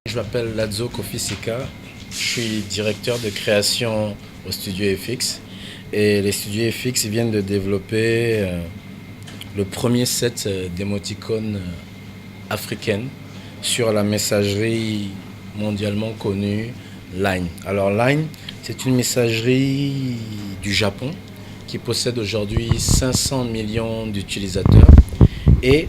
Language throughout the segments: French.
Je m'appelle Ladzo Kofi Sika, je suis directeur de création au studio FX et les studios FX viennent de développer le premier set d'émoticônes africaines sur la messagerie mondialement connue Line. Alors Line, c'est une messagerie du Japon qui possède aujourd'hui 500 millions d'utilisateurs et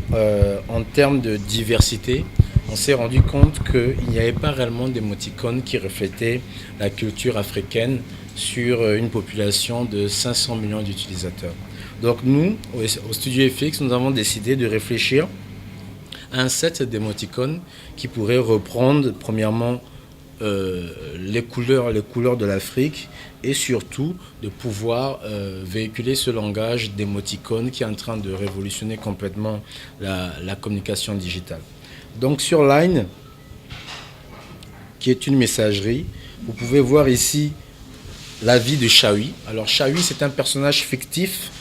en termes de diversité, on s'est rendu compte qu'il n'y avait pas réellement d'émoticônes qui reflétaient la culture africaine sur une population de 500 millions d'utilisateurs. Donc nous, au studio FX, nous avons décidé de réfléchir à un set d'émoticônes qui pourrait reprendre premièrement les couleurs de l'Afrique et surtout de pouvoir véhiculer ce langage d'émoticônes qui est en train de révolutionner complètement la communication digitale. Donc sur Line, qui est une messagerie, vous pouvez voir ici la vie de Chaoui. Alors Chaoui, c'est un personnage fictif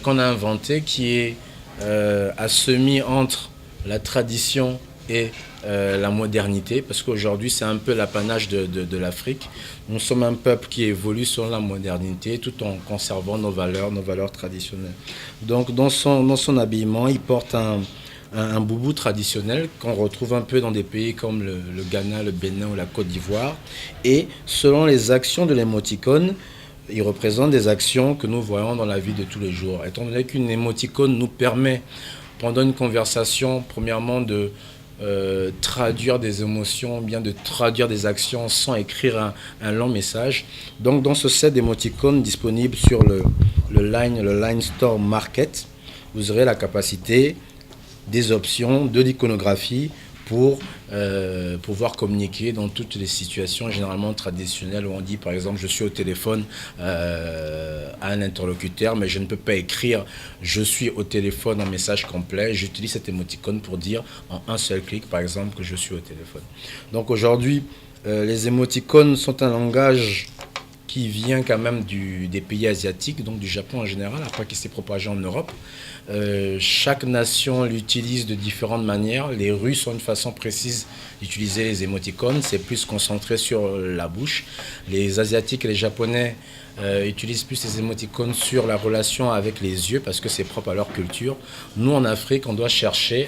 qu'on a inventé qui est à semi entre la tradition et la modernité, parce qu'aujourd'hui c'est un peu l'apanage de l'Afrique. Nous sommes un peuple qui évolue selon la modernité tout en conservant nos valeurs traditionnelles. Donc dans son habillement, il porte un boubou traditionnel qu'on retrouve un peu dans des pays comme le Ghana, le Bénin ou la Côte d'Ivoire. Et selon les actions de l'émoticône, il représente des actions que nous voyons dans la vie de tous les jours. Étant donné qu'une émoticône nous permet, pendant une conversation, premièrement de traduire des émotions, bien de traduire des actions sans écrire un long message. Donc dans ce set d'émoticônes disponible sur le Line Store Market, vous aurez la capacité des options, de l'iconographie pour pouvoir communiquer dans toutes les situations généralement traditionnelles où on dit par exemple je suis au téléphone à un interlocuteur mais je ne peux pas écrire je suis au téléphone en message complet. J'utilise cet émoticône pour dire en un seul clic par exemple que je suis au téléphone. Donc aujourd'hui les émoticônes sont un langage qui vient quand même des pays asiatiques, donc du Japon en général, après qu'il s'est propagé en Europe. Chaque nation l'utilise de différentes manières. Les Russes ont une façon précise d'utiliser les émoticônes, c'est plus concentré sur la bouche. Les Asiatiques et les Japonais utilisent plus les émoticônes sur la relation avec les yeux parce que c'est propre à leur culture. Nous, en Afrique, on doit chercher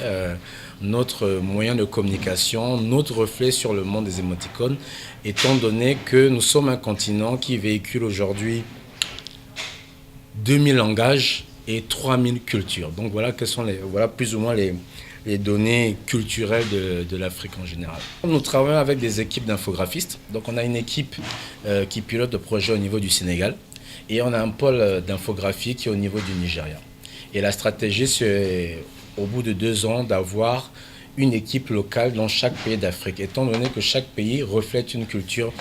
notre moyen de communication, notre reflet sur le monde des émoticônes, étant donné que nous sommes un continent qui véhicule aujourd'hui 2000 langages et 3000 cultures. Donc voilà, voilà plus ou moins les données culturelles de l'Afrique en général. Nous travaillons avec des équipes d'infographistes. Donc on a une équipe qui pilote le projet au niveau du Sénégal et on a un pôle d'infographie qui est au niveau du Nigeria. Et la stratégie, c'est au bout de 2 ans d'avoir une équipe locale dans chaque pays d'Afrique, étant donné que chaque pays reflète une culture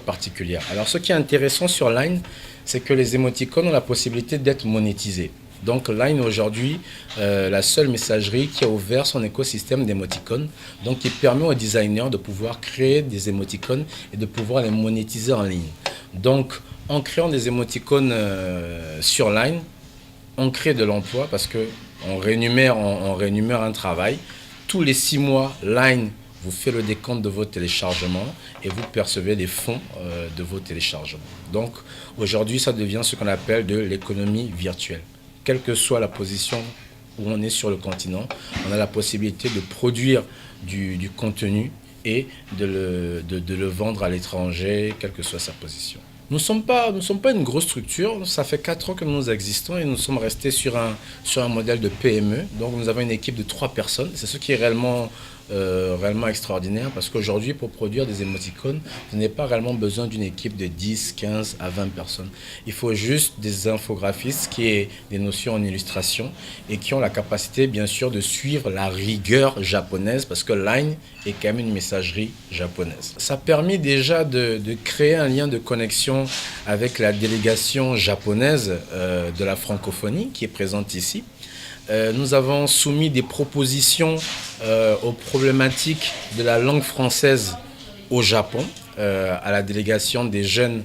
particulière. Alors ce qui est intéressant sur Line, c'est que les émoticônes ont la possibilité d'être monétisés. Donc Line aujourd'hui, la seule messagerie qui a ouvert son écosystème d'émoticônes, donc qui permet aux designers de pouvoir créer des émoticônes et de pouvoir les monétiser en ligne. Donc en créant des émoticônes sur Line, on crée de l'emploi parce qu'on rémunère un travail. Tous les 6 mois, Line vous fait le décompte de vos téléchargements et vous percevez des fonds de vos téléchargements. Donc aujourd'hui, ça devient ce qu'on appelle de l'économie virtuelle. Quelle que soit la position où on est sur le continent, on a la possibilité de produire du contenu et de le vendre à l'étranger, quelle que soit sa position. Nous ne sommes pas une grosse structure, ça fait 4 ans que nous existons et nous sommes restés sur un modèle de PME. Donc nous avons une équipe de 3 personnes, c'est ce qui est réellement extraordinaire parce qu'aujourd'hui pour produire des émoticônes, vous n'avez pas réellement besoin d'une équipe de 10, 15 à 20 personnes. Il faut juste des infographistes qui aient des notions en illustration et qui ont la capacité bien sûr de suivre la rigueur japonaise parce que Line est quand même une messagerie japonaise. Ça a permis déjà de créer un lien de connexion avec la délégation japonaise de la francophonie qui est présente ici. Nous avons soumis des propositions aux problématiques de la langue française au Japon, à la délégation des jeunes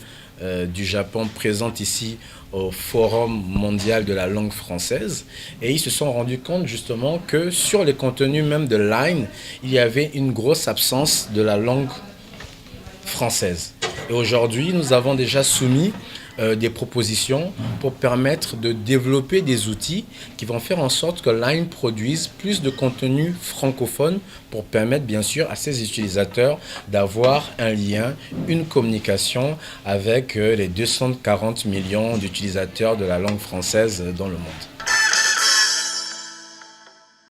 du Japon présente ici au Forum mondial de la langue française et ils se sont rendus compte justement que sur les contenus même de Line, il y avait une grosse absence de la langue française. Et aujourd'hui, nous avons déjà soumis des propositions pour permettre de développer des outils qui vont faire en sorte que Line produise plus de contenu francophone pour permettre bien sûr à ses utilisateurs d'avoir un lien, une communication avec les 240 millions d'utilisateurs de la langue française dans le monde.